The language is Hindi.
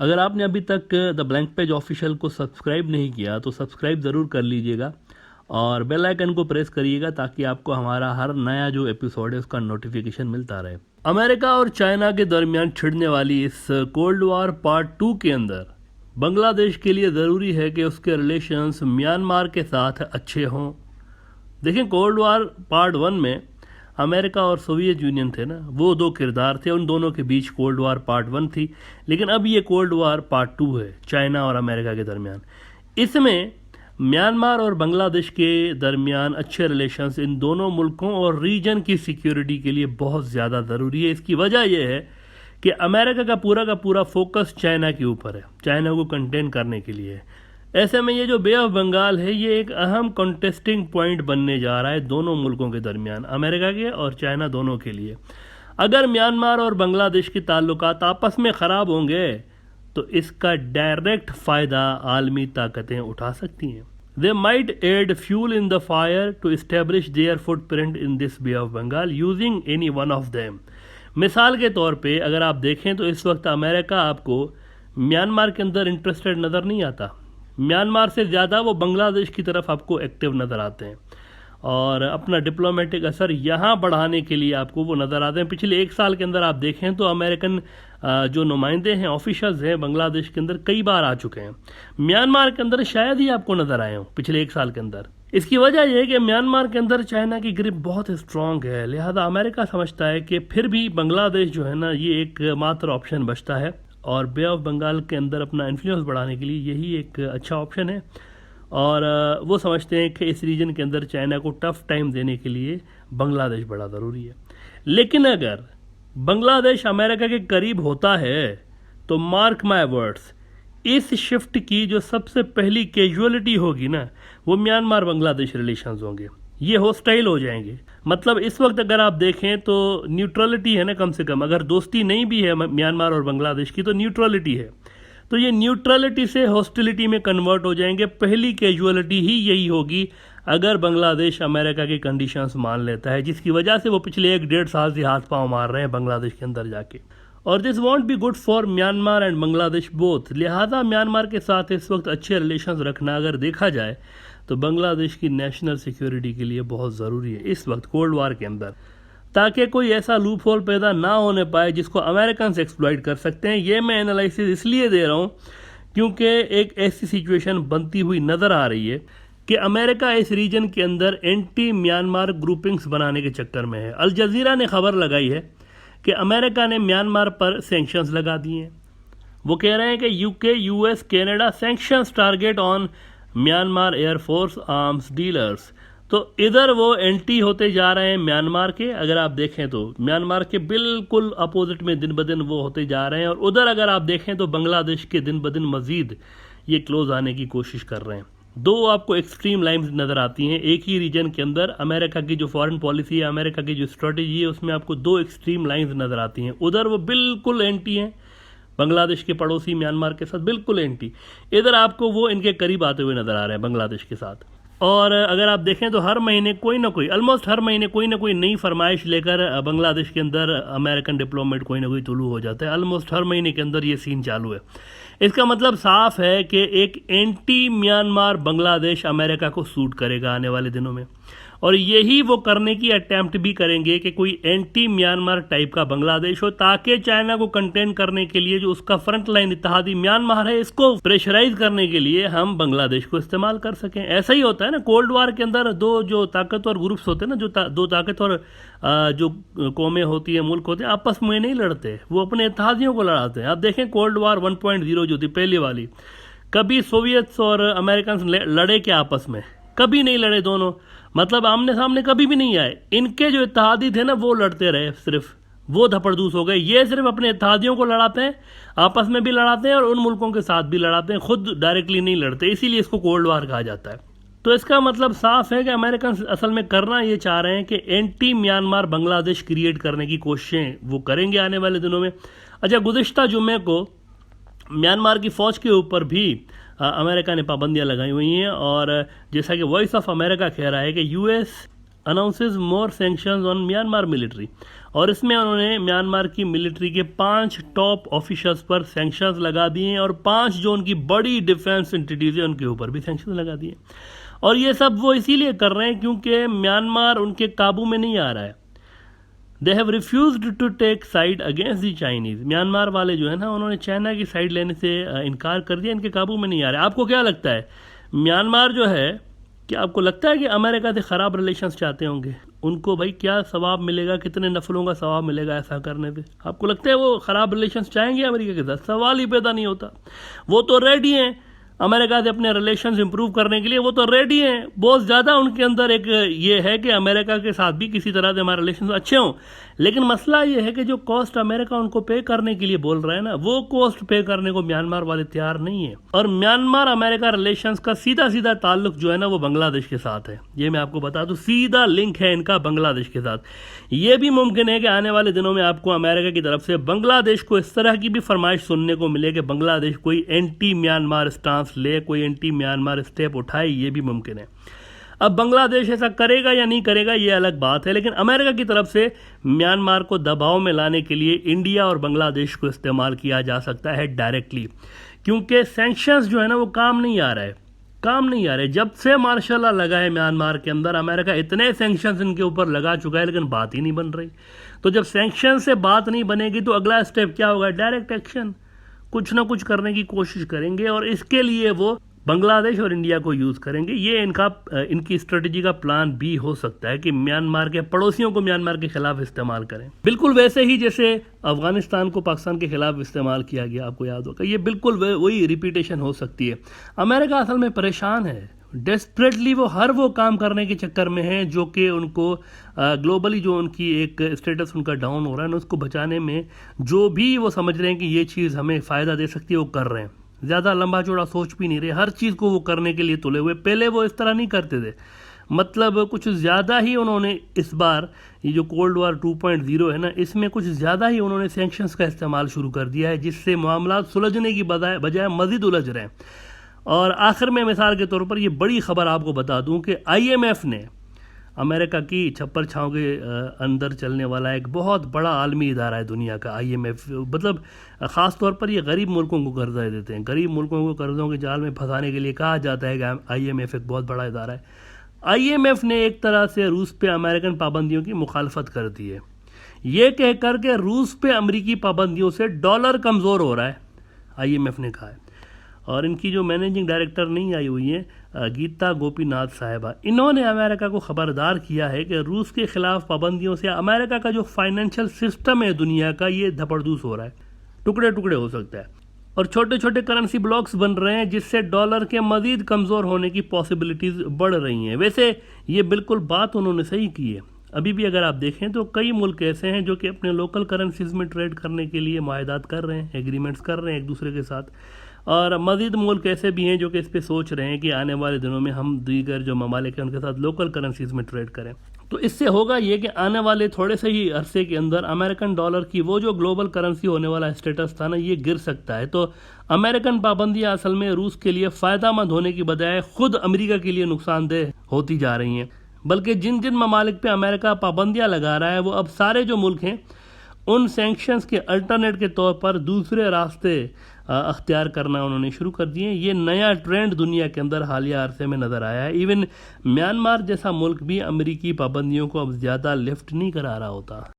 अगर आपने अभी तक द ब्लैंक पेज ऑफिशियल को सब्सक्राइब नहीं किया तो सब्सक्राइब ज़रूर कर लीजिएगा और बेल आइकन को प्रेस करिएगा ताकि आपको हमारा हर नया जो एपिसोड है उसका नोटिफिकेशन मिलता रहे। अमेरिका और चाइना के दरमियान छिड़ने वाली इस कोल्ड वॉर पार्ट 2 के अंदर बांग्लादेश के लिए ज़रूरी है कि उसके रिलेशंस म्यांमार के साथ अच्छे हों। देखें, कोल्ड वॉर पार्ट 1 में अमेरिका और सोवियत यूनियन थे ना, वो दो किरदार थे, उन दोनों के बीच कोल्ड वॉर पार्ट 1 थी। लेकिन अब ये कोल्ड वॉर पार्ट 2 है चाइना और अमेरिका के दरमियान। इसमें म्यांमार और बांग्लादेश के दरमियान अच्छे रिलेशंस इन दोनों मुल्कों और रीजन की सिक्योरिटी के लिए बहुत ज़्यादा ज़रूरी है। इसकी वजह यह है कि अमेरिका का पूरा फोकस चाइना के ऊपर है, चाइना को कंटेन करने के लिए। ऐसे में ये जो बे ऑफ बंगाल है ये एक अहम कॉन्टेस्टिंग पॉइंट बनने जा रहा है दोनों मुल्कों के दरमियान, अमेरिका के और चाइना दोनों के लिए। अगर म्यांमार और बांग्लादेश के ताल्लुकात आपस में ख़राब होंगे तो इसका डायरेक्ट फ़ायदा आलमी ताकतें उठा सकती हैं। They might add fuel in the fire to establish their footprint in this Bay of Bengal using any one of them. मिसाल के तौर पे अगर आप देखें तो इस वक्त अमेरिका आपको म्यांमार के अंदर इंटरेस्टेड नज़र नहीं आता, म्यांमार से ज़्यादा वो बांग्लादेश की तरफ आपको एक्टिव नज़र आते हैं और अपना डिप्लोमेटिक असर यहाँ बढ़ाने के लिए आपको वो नज़र आते हैं। पिछले 1 साल के अंदर आप देखें तो अमेरिकन जो नुमाइंदे हैं, ऑफिशल्स हैं बांग्लादेश के अंदर कई बार आ चुके हैं। म्यांमार के अंदर शायद ही आपको नज़र आए हों पिछले 1 साल के अंदर। इसकी वजह यह है कि म्यांमार के अंदर चाइना की ग्रिप बहुत स्ट्रॉन्ग है, लिहाजा अमेरिका समझता है कि फिर भी बांग्लादेश जो है ना ये एक मात्र ऑप्शन बचता है और बे ऑफ बंगाल के अंदर अपना इन्फ्लुएंस बढ़ाने के लिए यही एक अच्छा ऑप्शन है। और वो समझते हैं कि इस रीजन के अंदर चाइना को टफ टाइम देने के लिए बांग्लादेश बड़ा ज़रूरी है। लेकिन अगर बांग्लादेश अमेरिका के करीब होता है तो मार्क माय वर्ड्स, इस शिफ्ट की जो सबसे पहली कैजुअलिटी होगी ना वो म्यांमार बांग्लादेश रिलेशंस होंगे, ये हॉस्टाइल हो जाएंगे। मतलब इस वक्त अगर आप देखें तो न्यूट्रलिटी है ना, कम से कम अगर दोस्ती नहीं भी है म्यांमार और बांग्लादेश की तो न्यूट्रलिटी है, तो ये न्यूट्रलिटी से हॉस्टिलिटी में कन्वर्ट हो जाएंगे। पहली कैजुअलिटी ही यही होगी अगर बांग्लादेश अमेरिका की कंडीशंस मान लेता है, जिसकी वजह से वो पिछले 1-1.5 साल से हाथ पांव मार रहे हैं बांग्लादेश के अंदर जाके। और this want be good for Myanmar and Bangladesh both. लिहाजा म्यांमार के साथ इस वक्त अच्छे रिलेशंस रखना अगर देखा जाए तो बांग्लादेश की नेशनल सिक्योरिटी के लिए बहुत ज़रूरी है इस वक्त कोल्ड वार के अंदर, ताकि कोई ऐसा लूप होल पैदा ना होने पाए जिसको अमेरिकन एक्सप्लॉइट कर सकते हैं। ये मैं एनालिसिस इसलिए दे रहा हूँ क्योंकि एक ऐसी सिचुएशन बनती हुई नज़र आ रही है कि अमेरिका इस रीजन के अंदर एंटी म्यांमार ग्रुपिंग्स बनाने के चक्कर में है। अल जज़ीरा ने खबर लगाई है कि अमेरिका ने म्यांमार पर सैंक्शंस लगा दिए हैं। वो कह रहे हैं कि UK, US, Canada sanctions target on Myanmar air force arms dealers. तो इधर वो एंटी होते जा रहे हैं म्यांमार के, अगर आप देखें तो म्यांमार के बिल्कुल अपोजिट में दिन ब दिन वो होते जा रहे हैं, और उधर अगर आप देखें तो बांग्लादेश के दिन ब दिन मजीद ये क्लोज आने की कोशिश कर रहे हैं। दो आपको एक्सट्रीम लाइंस नज़र आती हैं एक ही रीजन के अंदर। अमेरिका की जो फॉरेन पॉलिसी है, अमेरिका की जो स्ट्रेटजी है, उसमें आपको दो एक्सट्रीम लाइंस नज़र आती हैं। उधर वो बिल्कुल एंटी हैं बांग्लादेश के पड़ोसी म्यांमार के साथ, बिल्कुल एंटी। इधर आपको वो इनके करीब आते हुए नज़र आ रहे हैं बांग्लादेश के साथ। और अगर आप देखें तो हर महीने कोई ना कोई, ऑलमोस्ट हर महीने कोई ना कोई नई फरमाइश लेकर बांग्लादेश के अंदर अमेरिकन डिप्लोमेट कोई ना कोई तुलू हो जाता है। ऑलमोस्ट हर महीने के अंदर ये सीन चालू है। इसका मतलब साफ है कि एक एंटी म्यांमार बांग्लादेश अमेरिका को सूट करेगा आने वाले दिनों में, और यही वो करने की अटैम्प्ट भी करेंगे कि कोई एंटी म्यांमार टाइप का बांग्लादेश हो, ताकि चाइना को कंटेन करने के लिए जो उसका फ्रंट लाइन इत्तेहादी म्यांमार है, इसको प्रेशराइज करने के लिए हम बांग्लादेश को इस्तेमाल कर सकें। ऐसा ही होता है ना कोल्ड वार के अंदर, दो जो ताकतवर ग्रुप्स होते हैं ना, जो दो ताकतवर जो कौमें होती है, मुल्क होते हैं, आपस में नहीं लड़ते, वो अपने इत्तेहादियों को लड़ाते हैं। आप देखें कोल्ड वार 1.0 जो थी पहले वाली, कभी सोवियत्स और अमेरिकन लड़े क्या आपस में? कभी नहीं लड़े दोनों, मतलब आमने सामने कभी भी नहीं आए। इनके जो इत्तेहादी थे ना वो लड़ते रहे, सिर्फ वो धपड़धूस हो गए। ये सिर्फ अपने इत्तेहादियों को लड़ाते हैं, आपस में भी लड़ाते हैं और उन मुल्कों के साथ भी लड़ाते हैं, खुद डायरेक्टली नहीं लड़ते, इसीलिए इसको कोल्ड वार कहा जाता है। तो इसका मतलब साफ है कि अमेरिकन असल में करना ये चाह रहे हैं कि एंटी म्यांमार बांग्लादेश क्रिएट करने की कोशिशें वो करेंगे आने वाले दिनों में। अच्छा, गुज़िश्ता जुम्मे को म्यांमार की फ़ौज के ऊपर भी अमेरिका ने पाबंदियां लगाई हुई हैं, और जैसा कि वॉइस ऑफ अमेरिका कह रहा है कि US announces more sanctions on Myanmar military, और इसमें उन्होंने म्यांमार की मिलिट्री के 5 टॉप ऑफिसर्स पर सैंक्शंस लगा दिए हैं और 5 जो उनकी बड़ी डिफेंस एंटिटीज है उनके ऊपर भी सैंक्शंस लगा दिए। और ये सब वो इसीलिए कर रहे हैं क्योंकि म्यांमार उनके काबू में नहीं आ रहा है। They have refused to take side against the Chinese. Myanmar वाले जो है ना, उन्होंने चाइना की साइड लेने से इनकार कर दिया, इनके काबू में नहीं आ रहा है। आपको क्या लगता है, म्यांमार जो है, क्या आपको लगता है कि अमेरिका से ख़राब रिलेशंस चाहते होंगे? उनको भाई क्या सवाब मिलेगा, कितने नफलों का सवाब मिलेगा ऐसा करने से? आपको लगता है वो ख़राब रिलेशंस चाहेंगे अमेरिका के साथ? सवाल ही पैदा नहीं होता। वो तो रेडी हैं अमेरिका से अपने रिलेशंस इंप्रूव करने के लिए, वो तो रेडी हैं। बहुत ज़्यादा उनके अंदर एक ये है कि अमेरिका के साथ भी किसी तरह से हमारे रिलेशंस अच्छे हों। लेकिन मसला ये है कि जो कॉस्ट अमेरिका उनको पे करने के लिए बोल रहा है ना, वो कॉस्ट पे करने को म्यांमार वाले तैयार नहीं है। और म्यांमार अमेरिका रिलेशंस का सीधा सीधा ताल्लुक जो है ना, वो बांग्लादेश के साथ है। ये मैं आपको बता दूं, सीधा लिंक है इनका बांग्लादेश के साथ। ये भी मुमकिन है कि आने वाले दिनों में आपको अमेरिका की तरफ से बांग्लादेश को इस तरह की भी फरमाइश सुनने को मिले कि बांग्लादेश कोई एंटी म्यांमार स्टांस ले, कोई एंटी म्यांमार स्टेप उठाए। ये भी मुमकिन है। अब बांग्लादेश ऐसा करेगा या नहीं करेगा ये अलग बात है, लेकिन अमेरिका की तरफ से म्यांमार को दबाव में लाने के लिए इंडिया और बांग्लादेश को इस्तेमाल किया जा सकता है डायरेक्टली, क्योंकि सैंक्शंस जो है ना वो काम नहीं आ रहा है, काम नहीं आ रहे। जब से मार्शल लॉ लगा है म्यांमार के अंदर, अमेरिका इतने सैंक्शंस इनके ऊपर लगा चुका है, लेकिन बात ही नहीं बन रही। तो जब सैंक्शन से बात नहीं बनेगी तो अगला स्टेप क्या होगा? डायरेक्ट एक्शन, कुछ ना कुछ करने की कोशिश करेंगे, और इसके लिए वो बांग्लादेश और इंडिया को यूज़ करेंगे। ये इनकी स्ट्रेटजी का प्लान भी हो सकता है कि म्यांमार के पड़ोसियों को म्यांमार के खिलाफ इस्तेमाल करें, बिल्कुल वैसे ही जैसे अफगानिस्तान को पाकिस्तान के खिलाफ इस्तेमाल किया गया। आपको याद होगा, ये बिल्कुल वही रिपीटेशन हो सकती है। अमेरिका असल में परेशान है, डेस्परेटली वो हर वो काम करने के चक्कर में है जो कि उनको ग्लोबली जो उनकी एक स्टेटस उनका डाउन हो रहा है ना, उसको बचाने में जो भी वो समझ रहे हैं कि ये चीज़ हमें फ़ायदा दे सकती है वो कर रहे हैं। ज़्यादा लंबा चौड़ा सोच भी नहीं रहे, हर चीज़ को वो करने के लिए तुले हुए। पहले वो इस तरह नहीं करते थे, मतलब कुछ ज़्यादा ही उन्होंने इस बार ये जो कोल्ड वार 2.0 है ना, इसमें कुछ ज़्यादा ही उन्होंने सैंक्शंस का इस्तेमाल शुरू कर दिया है, जिससे मामला सुलझने की बजाय मज़ीद उलझ रहे हैं। और आखिर में मिसाल के तौर पर ये बड़ी खबर आपको बता दूं कि IMF ने, अमेरिका की छप्पर छाँव के अंदर चलने वाला एक बहुत बड़ा आलमी इदारा है दुनिया का IMF, मतलब ख़ास तौर पर ये गरीब मुल्कों को कर्जा देते हैं। गरीब मुल्कों को कर्ज़ों के जाल में फंसाने के लिए कहा जाता है कि IMF एक बहुत बड़ा इदारा है। IMF ने एक तरह से रूस पे अमेरिकन पाबंदियों की मुखालफत कर दी है, ये कहकर के रूस पे अमेरिकी पाबंदियों से डॉलर कमज़ोर हो रहा है, IMF ने कहा है। और इनकी जो मैनेजिंग डायरेक्टर नहीं आई हुई है गीता गोपीनाथ साहिबा, इन्होंने अमेरिका को खबरदार किया है कि रूस के खिलाफ पाबंदियों से अमेरिका का जो फाइनेंशियल सिस्टम है दुनिया का, ये धपड़धूस हो रहा है, टुकड़े टुकड़े हो सकता है, और छोटे छोटे करेंसी ब्लॉक्स बन रहे हैं, जिससे डॉलर के मजीद कमज़ोर होने की पॉसिबिलिटीज़ बढ़ रही हैं। वैसे ये बिल्कुल बात उन्होंने सही की है। अभी भी अगर आप देखें तो कई मुल्क ऐसे हैं जो कि अपने लोकल करेंसीज में ट्रेड करने के लिए मुआहदात कर रहे हैं, एग्रीमेंट्स कर रहे हैं एक दूसरे के साथ, और मज़ीद मुल्क ऐसे भी हैं जो कि इस पे सोच रहे हैं कि आने वाले दिनों में हम दीगर जो ममालिक हैं उनके साथ लोकल करेंसीज में ट्रेड करें। तो इससे होगा ये कि आने वाले थोड़े से ही अरसे के अंदर अमेरिकन डॉलर की वो जो ग्लोबल करेंसी होने वाला स्टेटस था ना, ये गिर सकता है। तो अमेरिकन पाबंदियाँ असल में रूस के लिए फ़ायदेमंद होने की बजाय खुद अमेरिका के लिए नुकसानदेह होती जा रही हैं। बल्कि जिन जिन ममालिक पे अमेरिका पाबंदियाँ लगा रहा है, वो अब सारे जो मुल्क हैं उन सैंक्शंस के अल्टरनेट के तौर पर दूसरे रास्ते अख्तियार करना उन्होंने शुरू कर दिए। ये नया ट्रेंड दुनिया के अंदर हालिया अरसे में नज़र आया है। इवन म्यांमार जैसा मुल्क भी अमेरिकी पाबंदियों को अब ज़्यादा लिफ्ट नहीं करा रहा होता।